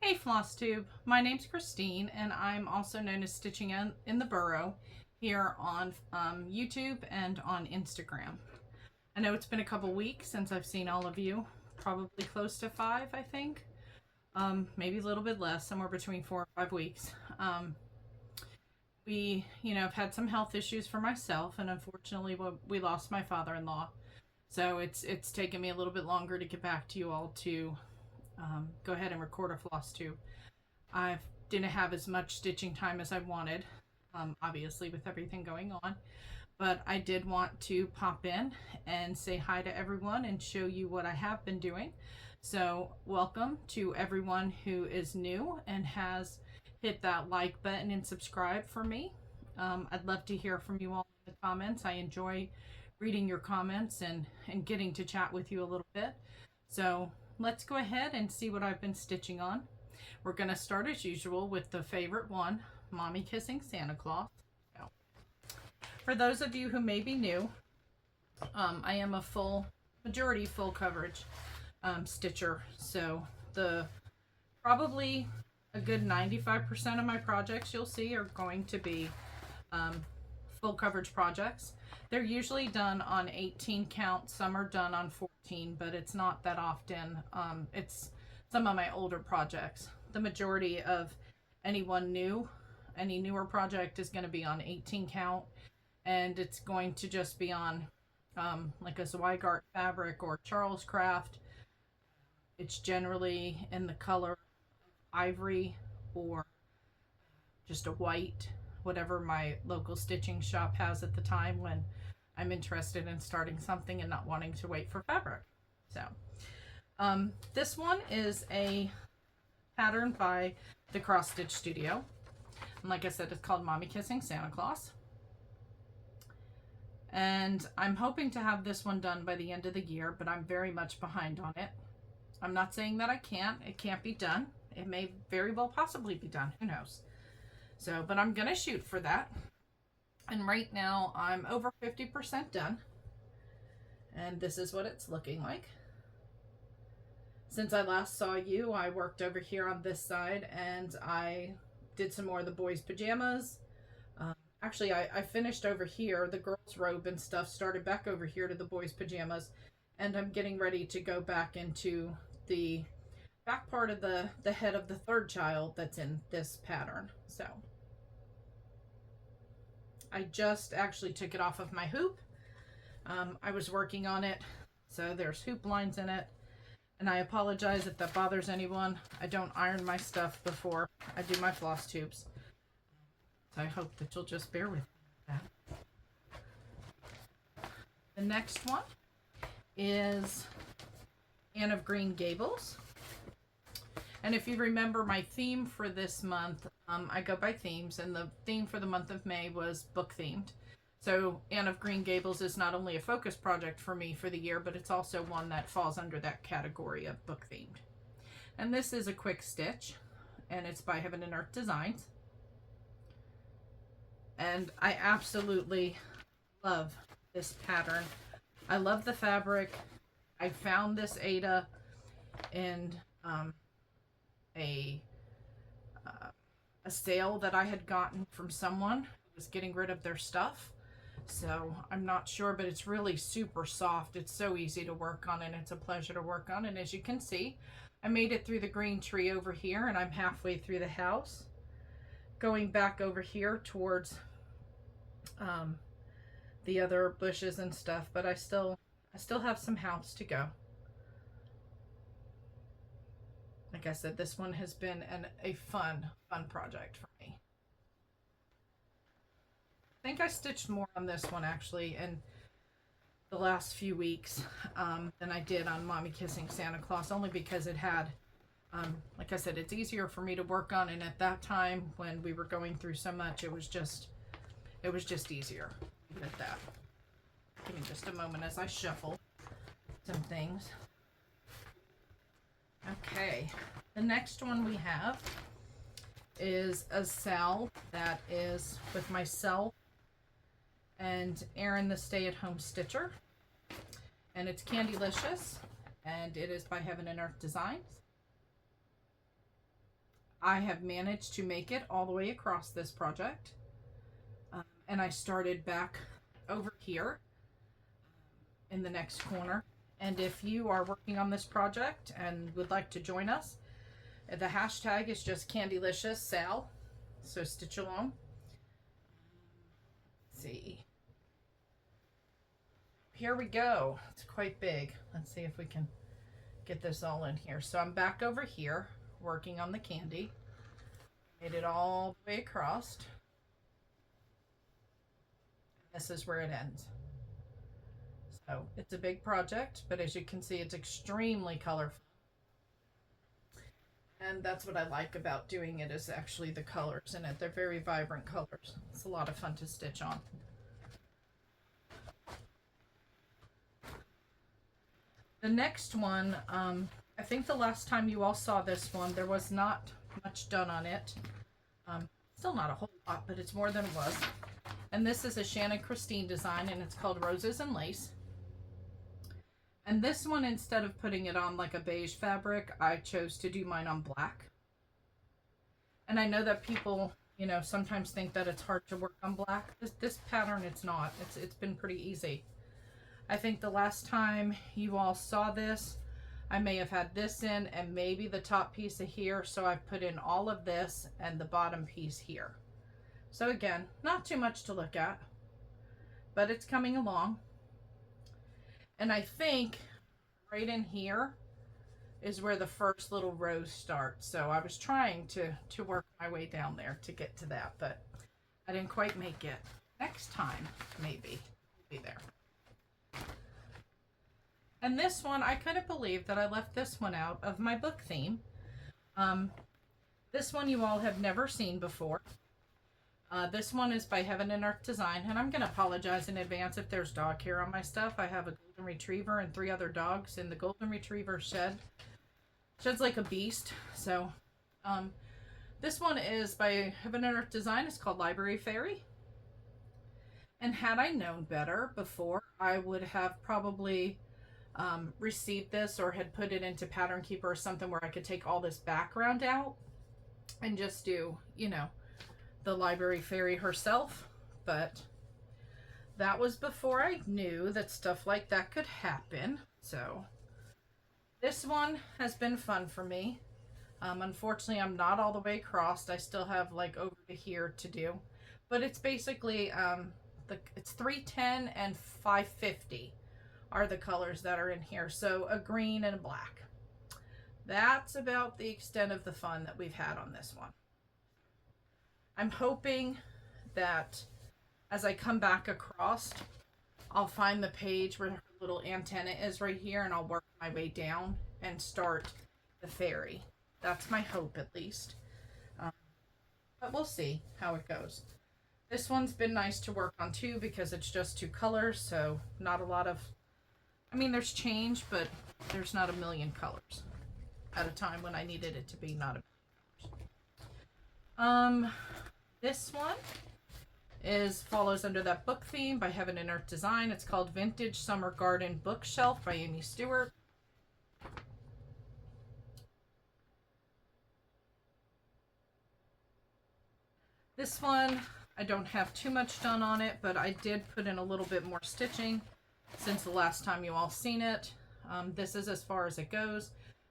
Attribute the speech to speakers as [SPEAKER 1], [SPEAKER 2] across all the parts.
[SPEAKER 1] Hey Flosstube, my name's Christine and I'm also known as Stitching in the Burrow here on YouTube and on Instagram. I know it's been a couple weeks since I've seen all of you, probably close to 5 I think, maybe a little bit less, somewhere between 4 or 5 weeks. I've had some health issues for myself and unfortunately we lost my father-in-law. So it's taken me a little bit longer to get back to you all to go ahead and record a floss tube. I didn't have as much stitching time as I wanted, obviously with everything going on, but I did want to pop in and say hi to everyone and show you what I have been doing. So welcome to everyone who is new and has hit that like button and subscribe for me. I'd love to hear from you all in the comments. I enjoy reading your comments and getting to chat with you a little bit. So let's go ahead and see what I've been stitching on. We're going to start as usual with the favorite one, Mommy Kissing Santa Claus. So, for those of you who may be new, I am a majority full coverage stitcher. So probably a good 95% of my projects you'll see are going to be full coverage projects. They're usually done on 18 count. Some are done on 14, but it's not that often. It's some of my older projects. The majority of any newer project is going to be on 18 count, and it's going to just be on like a Zweigart fabric or Charles Craft. It's generally in the color ivory or just a white, whatever my local stitching shop has at the time when I'm interested in starting something and not wanting to wait for fabric. So this one is a pattern by the Cross Stitch Studio. And like I said, it's called Mommy Kissing Santa Claus. And I'm hoping to have this one done by the end of the year, but I'm very much behind on it. I'm not saying that I can't. It can't be done. It may very well possibly be done. Who knows? So, but I'm going to shoot for that. And right now I'm over 50% done. And this is what it's looking like. Since I last saw you, I worked over here on this side and I did some more of the boys' pajamas. Actually, I finished over here. The girls' robe and stuff started back over here to the boys' pajamas. And I'm getting ready to go back into the back part of the head of the third child that's in this pattern. So I just actually took it off of my hoop. I was working on it, so there's hoop lines in it. And I apologize if that bothers anyone. I don't iron my stuff before I do my floss tubes. So I hope that you'll just bear with that. The next one is Anne of Green Gables. And if you remember my theme for this month, I go by themes, and the theme for the month of May was book themed. So Anne of Green Gables is not only a focus project for me for the year, but it's also one that falls under that category of book themed. And this is a quick stitch, and it's by Heaven and Earth Designs. And I absolutely love this pattern. I love the fabric. I found this Ada in a sale that I had gotten from someone who was getting rid of their stuff. So I'm not sure, but it's really super soft. It's so easy to work on, and it's a pleasure to work on. And as you can see, I made it through the green tree over here, and I'm halfway through the house, going back over here towards the other bushes and stuff, but I still have some house to go. Like I said, this one has been a fun project for me. I think I stitched more on this one actually in the last few weeks than I did on Mommy Kissing Santa Claus, only because it had, like I said, it's easier for me to work on, and at that time when we were going through so much, it was just easier. Leave it at that. Give me just a moment as I shuffle some things. Okay, the next one we have is a cell that is with myself and Erin the Stay-at-Home Stitcher, and it's Candylicious, and it is by Heaven and Earth Designs. I have managed to make it all the way across this project. And I started back over here in the next corner. And if you are working on this project and would like to join us, the hashtag is just CandyLiciousSal. So stitch along. Let's see. Here we go. It's quite big. Let's see if we can get this all in here. So I'm back over here working on the candy. Made it all the way across. This is where it ends. So it's a big project, but as you can see, it's extremely colorful. And that's what I like about doing it, is actually the colors in it. They're very vibrant colors. It's a lot of fun to stitch on. The next one, I think the last time you all saw this one, there was not much done on it. Still not a whole lot, but it's more than it was. And this is a Shannon Christine design, and it's called Roses and Lace. And this one, instead of putting it on like a beige fabric, I chose to do mine on black. And I know that people, you know, sometimes think that it's hard to work on black. This pattern, it's not. It's been pretty easy. I think the last time you all saw this, I may have had this in and maybe the top piece of here. So I've put in all of this and the bottom piece here. So again, not too much to look at, but it's coming along. And I think right in here is where the first little rose starts. So I was trying to work my way down there to get to that, but I didn't quite make it. Next time, maybe we'll be there. And this one, I couldn't believe that I left this one out of my book theme. This one you all have never seen before. This one is by Heaven and Earth Design, and I'm going to apologize in advance if there's dog hair on my stuff. I have a golden retriever and 3 other dogs, and the golden retriever sheds like a beast. So this one is by Heaven and Earth Design. It's called Library Fairy. And had I known better before, I would have probably received this or had put it into Pattern Keeper or something where I could take all this background out and just do, you know, the Library Fairy herself. But that was before I knew that stuff like that could happen. So this one has been fun for me. Unfortunately, I'm not all the way across. I still have like over to here to do, but it's basically it's 310 and 550 are the colors that are in here. So a green and a black. That's about the extent of the fun that we've had on this one. I'm hoping that as I come back across, I'll find the page where her little antenna is right here, and I'll work my way down and start the fairy. That's my hope, at least. But we'll see how it goes. This one's been nice to work on too, because it's just 2 colors, so not a lot of, I mean, there's change, but there's not a million colors at a time when I needed it to be not a million colors. This one follows under that book theme by Heaven and Earth Design. It's called Vintage Summer Garden Bookshelf by Amy Stewart. This one, I don't have too much done on it, but I did put in a little bit more stitching since the last time you all seen it. This is as far as it goes,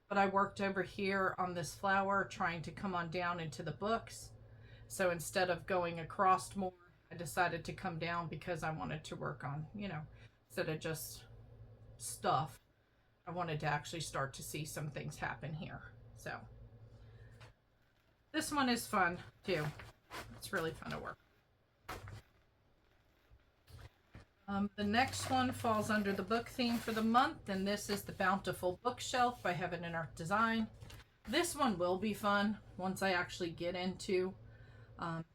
[SPEAKER 1] but I worked over here on this flower trying to come on down into the books. So instead of going across more, I decided to come down because I wanted to work on, you know, instead of just stuff, I wanted to actually start to see some things happen here. So this one is fun too. It's really fun to work. The next one falls under the book theme for the month, and this is the Bountiful Bookshelf by Heaven and Earth Design. This one will be fun once I actually get into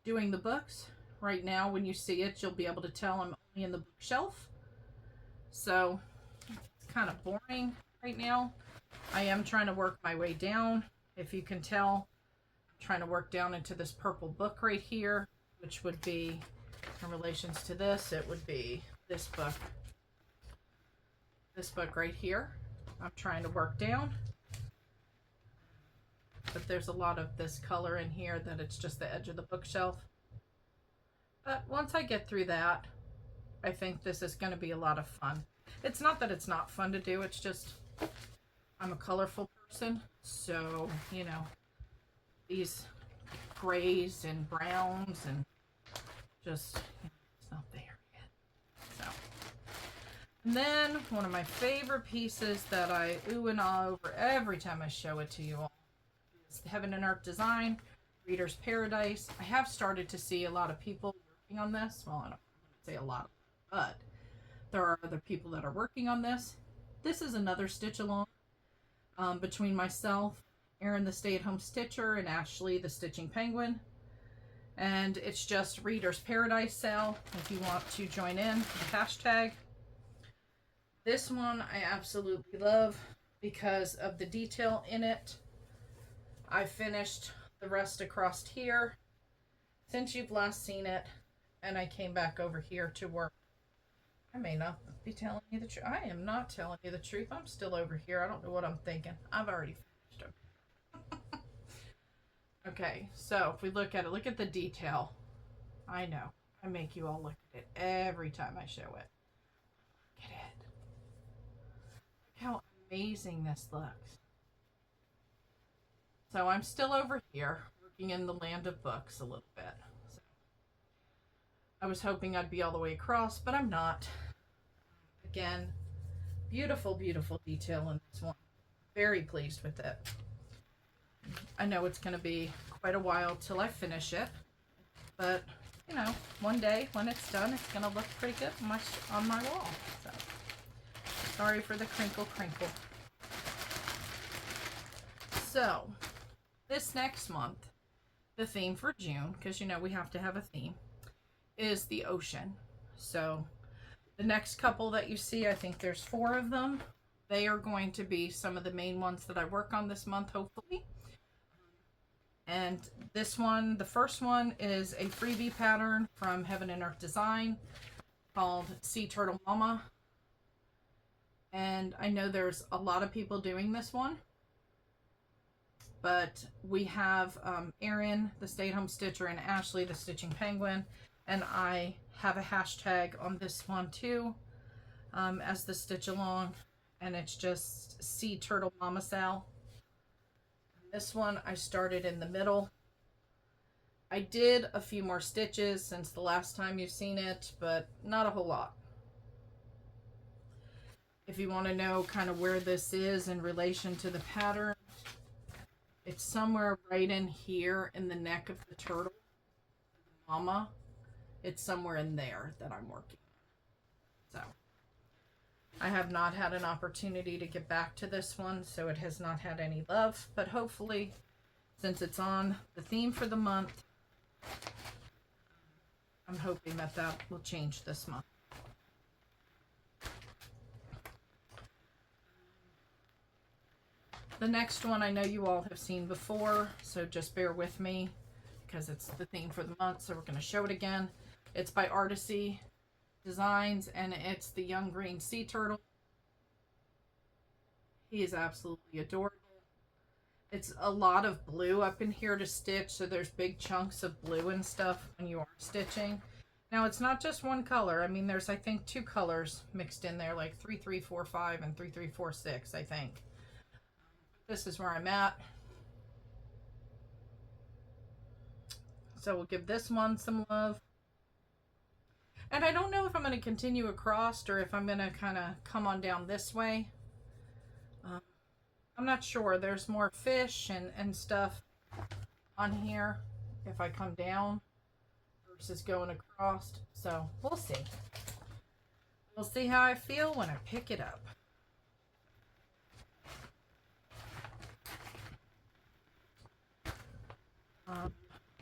[SPEAKER 1] doing the books. Right now, when you see it, you'll be able to tell I'm only in the bookshelf. So it's kind of boring right now. I am trying to work my way down. If you can tell, I'm trying to work down into this purple book right here, which would be, in relations to this, it would be this book. This book right here. I'm trying to work down. but there's a lot of this color in here that it's just the edge of the bookshelf. But once I get through that, I think this is going to be a lot of fun. It's not that it's not fun to do, it's just I'm a colorful person, so, you know, these grays and browns and just, you know, it's not there yet. So, and then one of my favorite pieces that I ooh and ah over every time I show it to you all is Heaven and Earth Design, Reader's Paradise. I have started to see a lot of people working on this. Well, I don't say a lot, but there are other people that are working on this. This is another stitch along between myself, Erin the Stay-at-Home Stitcher, and Ashley the Stitching Penguin. And it's just Reader's Paradise sale if you want to join in the hashtag. This one I absolutely love because of the detail in it. I finished the rest across here since you've last seen it, and I came back over here to work. I may not be telling you the truth. I am not telling you the truth. I'm still over here. I don't know what I'm thinking. I've already finished them. Okay, so if we look at it, look at the detail. I know. I make you all look at it every time I show it. Look at it. Look how amazing this looks. So I'm still over here working in the land of books a little bit. So I was hoping I'd be all the way across, but I'm not. Again, beautiful, beautiful detail in this one. Very pleased with it. I know it's going to be quite a while till I finish it, but you know, one day when it's done, it's going to look pretty good on my wall. So, sorry for the crinkle. So, this next month, the theme for June, because you know we have to have a theme, is the ocean. So, the next couple that you see, I think there's 4 of them. They are going to be some of the main ones that I work on this month, hopefully. And this one, the first one, is a freebie pattern from Heaven and Earth Design called Sea Turtle Mama. And I know there's a lot of people doing this one. But we have Erin, the Stay-at-Home Stitcher, and Ashley, the Stitching Penguin. And I have a hashtag on this one too, as the stitch along, and it's just Sea Turtle Mama Sal. This one I started in the middle. I did a few more stitches since the last time you've seen it, but not a whole lot. If you want to know kind of where this is in relation to the pattern, it's somewhere right in here in the neck of the turtle, Mama. It's somewhere in there that I'm working on. So, I have not had an opportunity to get back to this one, so it has not had any love. But hopefully, since it's on the theme for the month, I'm hoping that that will change this month. The next one I know you all have seen before, so just bear with me because it's the theme for the month, so we're going to show it again. It's by Artisy Designs, and it's the young green sea turtle. He is absolutely adorable. It's a lot of blue up in here to stitch, so there's big chunks of blue and stuff when you are stitching. Now, it's not just one color. I mean, there's, I think, 2 colors mixed in there, like 3345 and 3346, I think. This is where I'm at. So we'll give this one some love. And I don't know if I'm going to continue across or if I'm going to kind of come on down this way. I'm not sure. There's more fish and stuff on here if I come down versus going across. So we'll see. We'll see how I feel when I pick it up.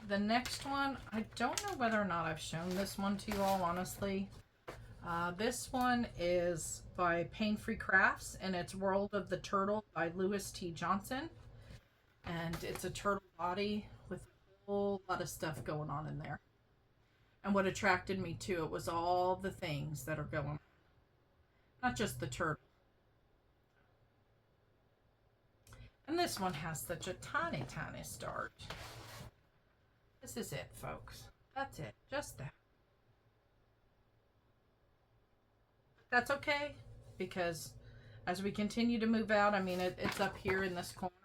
[SPEAKER 1] The next one, I don't know whether or not I've shown this one to you all, honestly. This one is by Pain Free Crafts, and it's World of the Turtle by Louis T. Johnson. And it's a turtle body with a whole lot of stuff going on in there. And what attracted me to it was all the things that are going on. Not just the turtle. And this one has such a tiny, tiny start. This is it, folks. That's it. Just that. That's okay, because as we continue to move out, I mean, it's up here in this corner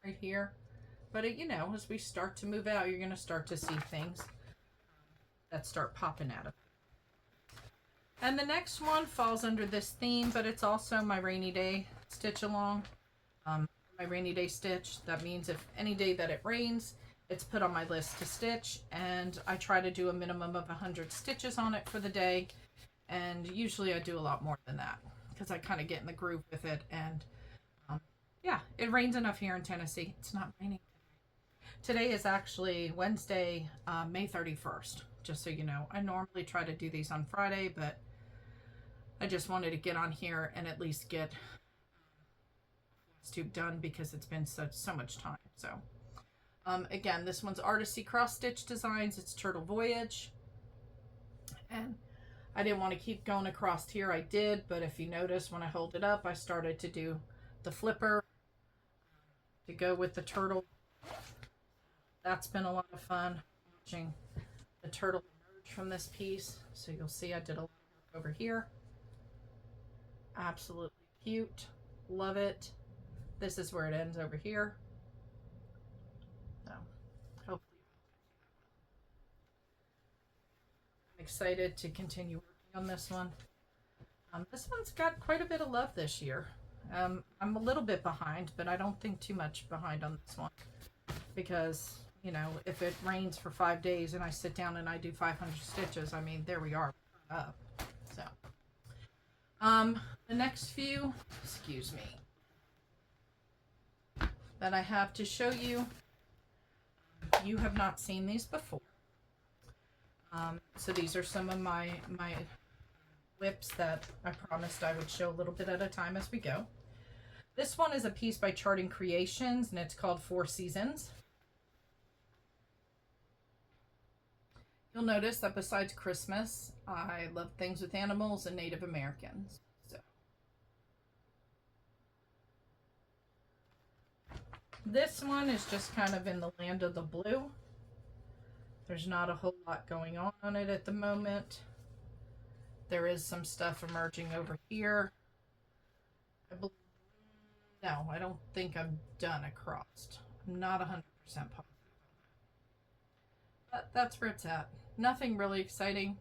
[SPEAKER 1] right here. But, you know, as we start to move out, you're going to start to see things that start popping out of it. And the next one falls under this theme, but it's also my rainy day stitch along. My rainy day stitch. That means if any day that it rains, it's put on my list to stitch, and I try to do a minimum of 100 stitches on it for the day. And usually I do a lot more than that because I kind of get in the groove with it. And yeah, it rains enough here in Tennessee. It's not raining today. Today is actually Wednesday, May 31st, just so you know. I normally try to do these on Friday, but I just wanted to get on here and at least get Flosstube done because it's been so much time. So again, this one's Artisty Cross Stitch Designs. It's Turtle Voyage. And I didn't want to keep going across here. I did, but if you notice when I hold it up, I started to do the flipper to go with the turtle. That's been a lot of fun, watching the turtle emerge from this piece. So you'll see I did a lot of work over here. Absolutely cute. Love it. This is where it ends over here. So hopefully I'm excited to continue working on this one. This one's got quite a bit of love this year. I'm a little bit behind, but I don't think too much behind on this one because, you know, if it rains for 5 days and I sit down and I do 500 stitches, I mean, there we are up. So the next few, excuse me, that I have to show you, you have not seen these before. So these are some of my WIPs that I promised I would show a little bit at a time as we go. This one is a piece by Charting Creations, and it's called 4 Seasons. You'll notice that besides Christmas, I love things with animals and Native Americans. So this one is just kind of in the land of the blue. There's not a whole lot going on it at the moment. There is some stuff emerging over here. No, I don't think I'm done across. I'm not 100% positive. But that's where it's at. Nothing really exciting.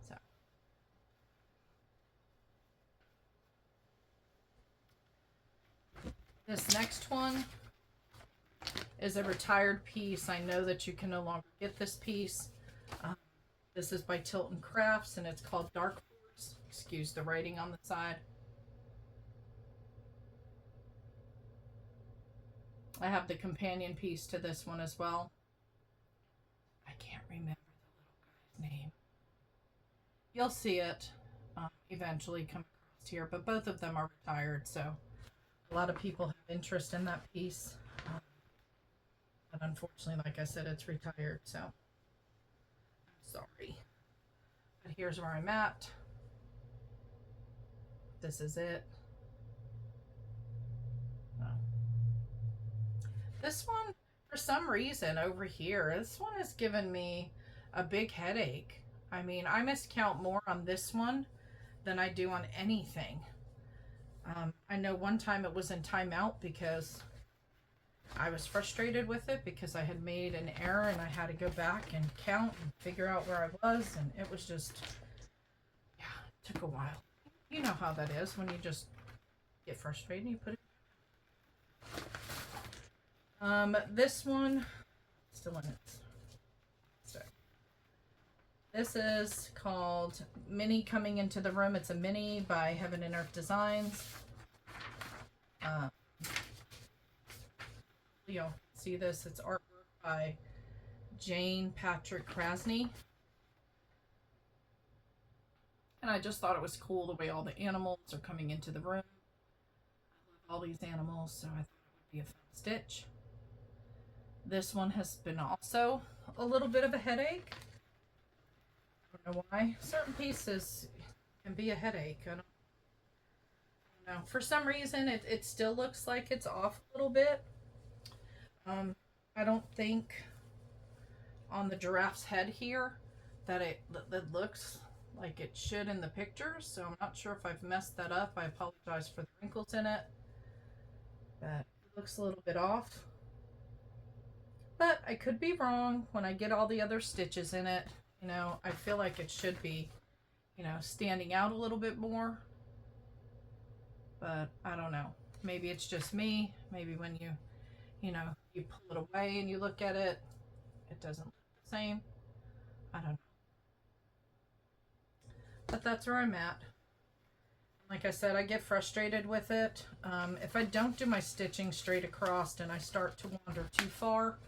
[SPEAKER 1] So this next one is a retired piece. I know that you can no longer get this piece. This is by Tilton Crafts, and it's called Dark Force. Excuse the writing on the side. I have the companion piece to this one as well. I can't remember the little guy's name. You'll see it eventually come across here, but both of them are retired, so a lot of people have interest in that piece. But unfortunately, like I said, it's retired, so I'm sorry. But here's where I'm at. This is it. This one, for some reason over here, this one has given me a big headache. I mean, I miscount more on this one than I do on anything. I know one time it was in timeout because I was frustrated with it because I had made an error and I had to go back and count and figure out where I was, and it was just, yeah, it took a while. You know how that is when you just get frustrated and you put it. This one, still in it. So, this is called Mini Coming Into the Room. It's a mini by Heaven and Earth Designs. You'll see this. It's artwork by Jane Patrick Krasny. And I just thought it was cool the way all the animals are coming into the room. I love all these animals, so I thought it would be a fun stitch. This one has been also a little bit of a headache. I don't know why. Certain pieces can be a headache. I don't don't know. For some reason, it still looks like it's off a little bit. I don't think on the giraffe's head here that that looks like it should in the pictures. So I'm not sure if I've messed that up. I apologize for the wrinkles in it. But it looks a little bit off. But I could be wrong. When I get all the other stitches in it, you know, I feel like it should be, you know, standing out a little bit more. But I don't know. Maybe it's just me. Maybe when you know, you pull it away and you look at it, it doesn't look the same. I don't know. But that's where I'm at. Like I said, I get frustrated with it. If I don't do my stitching straight across and I start to wander too far,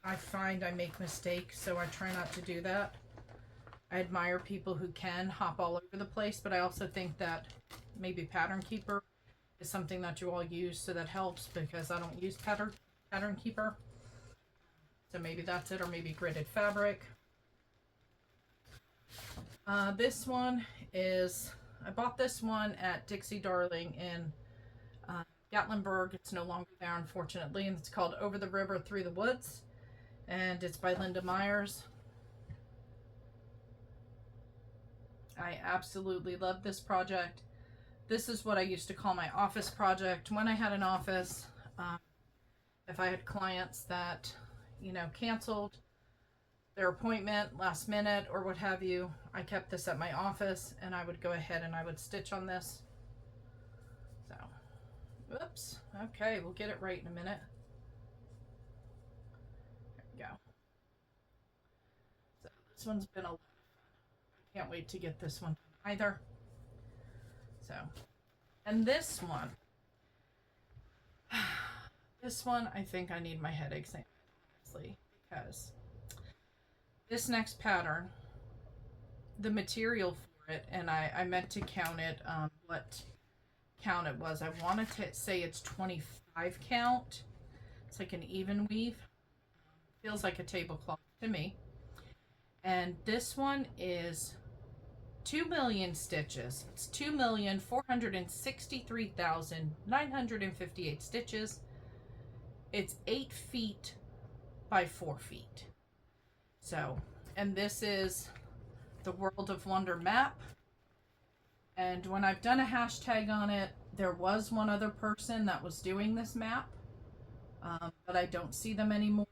[SPEAKER 1] I find I make mistakes, so I try not to do that. I admire people who can hop all over the place, but I also think that maybe Pattern Keeper is something that you all use, so that helps, because I don't use Pattern Keeper. So maybe that's it, or maybe gridded fabric. This one is, I bought this one at Dixie Darling in Gatlinburg. It's no longer there, unfortunately, and it's called Over the River Through the Woods, and it's by Linda Myers. I absolutely love this project. This is what I used to call my office project when I had an office. If I had clients that, you know, canceled their appointment last minute or what have you, I kept this at my office and I would go ahead and I would stitch on this. So, whoops. Okay, we'll get it right in a minute. There we go. So this one's been a lot of fun. I can't wait to get this one done either. So, and this one, I think I need my head examined, honestly, because this next pattern, the material for it, and I meant to count it, what count it was. I wanted to say it's 25 count. It's like an even weave. Feels like a tablecloth to me. And this one is 2 million stitches. It's 2,463,958 stitches. It's 8 feet by 4 feet. So, and this is the World of Wonder map. And when I've done a hashtag on it, there was one other person that was doing this map, but I don't see them anymore.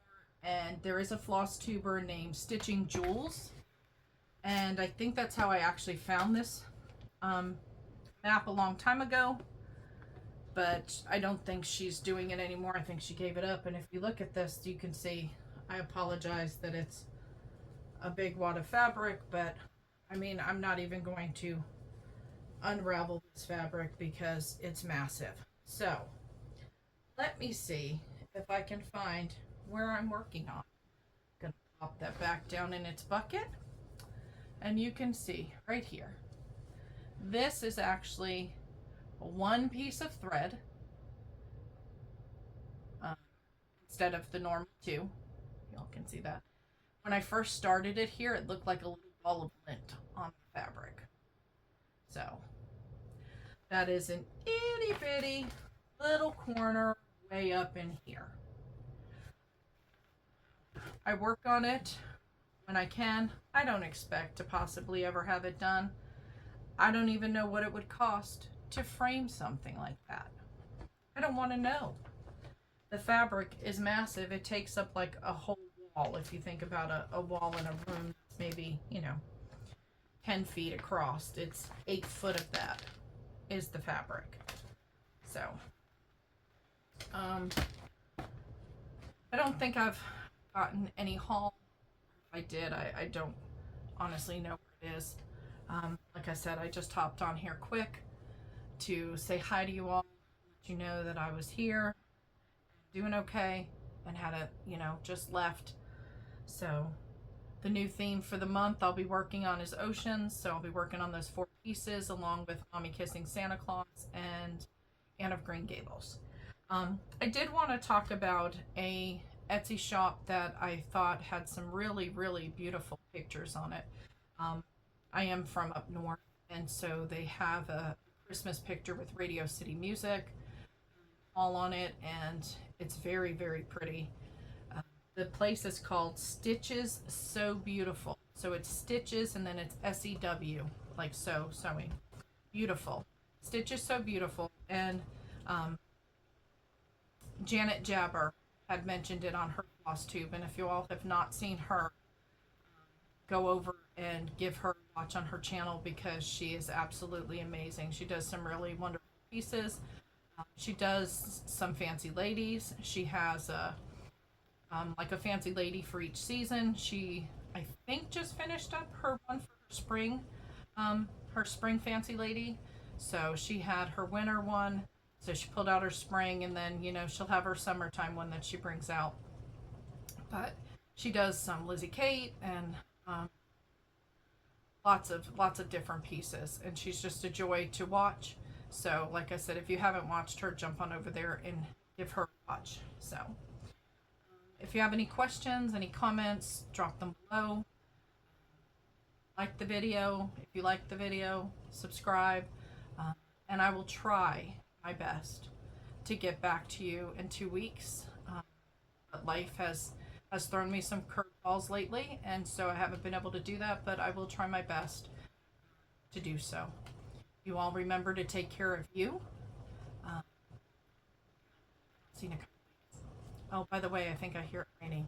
[SPEAKER 1] And there is a Flosstuber named Stitching Jules, and I think that's how I actually found this map a long time ago, but I don't think she's doing it anymore. I think she gave it up. And if you look at this, you can see, I apologize that it's a big wad of fabric, but I mean, I'm not even going to unravel this fabric because it's massive. So let me see if I can find where I'm working on. I'm gonna pop that back down in its bucket, and you can see right here, this is actually one piece of thread instead of the normal two. Y'all can see that. When I first started it here, it looked like a little ball of lint on the fabric. So that is an itty bitty little corner way up in here. I work on it when I can. I don't expect to possibly ever have it done. I don't even know what it would cost to frame something like that. I don't want to know. The fabric is massive. It takes up like a whole wall. If you think about a wall in a room that's maybe, you know, 10 feet across, it's 8 foot of that is the fabric. So I don't think I've gotten any haul. If I did, I don't honestly know where it is. Like I said, I just hopped on here quick to say hi to you all, let you know that I was here, doing okay, and had a, you know, just left. So the new theme for the month I'll be working on is oceans. So I'll be working on those 4 pieces along with Mommy Kissing Santa Claus and Anne of Green Gables. I did want to talk about a Etsy shop that I thought had some really, really beautiful pictures on it. I am from up north, and so they have a Christmas picture with Radio City Music all on it, and it's very, very pretty. The place is called Stitches So Beautiful. So it's Stitches and then it's SEW, like sewing. Beautiful. Stitches So Beautiful. And Janet Jabber had mentioned it on her Flosstube. And if you all have not seen her, go over and give her a watch on her channel because she is absolutely amazing. She does some really wonderful pieces. She does some fancy ladies. She has like a fancy lady for each season. She, I think, just finished up her one for her spring fancy lady. So she had her winter one. So she pulled out her spring, and then, you know, she'll have her summertime one that she brings out. But she does some Lizzie Kate and lots of different pieces, and she's just a joy to watch. So like I said, if you haven't watched her, jump on over there and give her a watch. So if you have any questions, any comments, drop them below. Like the video. If you like the video, subscribe, and I will try my best to get back to you in 2 weeks. But life has thrown me some curveballs lately, and so I haven't been able to do that, but I will try my best to do so. You all remember to take care of you. See you in a couple weeks. Oh, by the way, I think I hear it raining.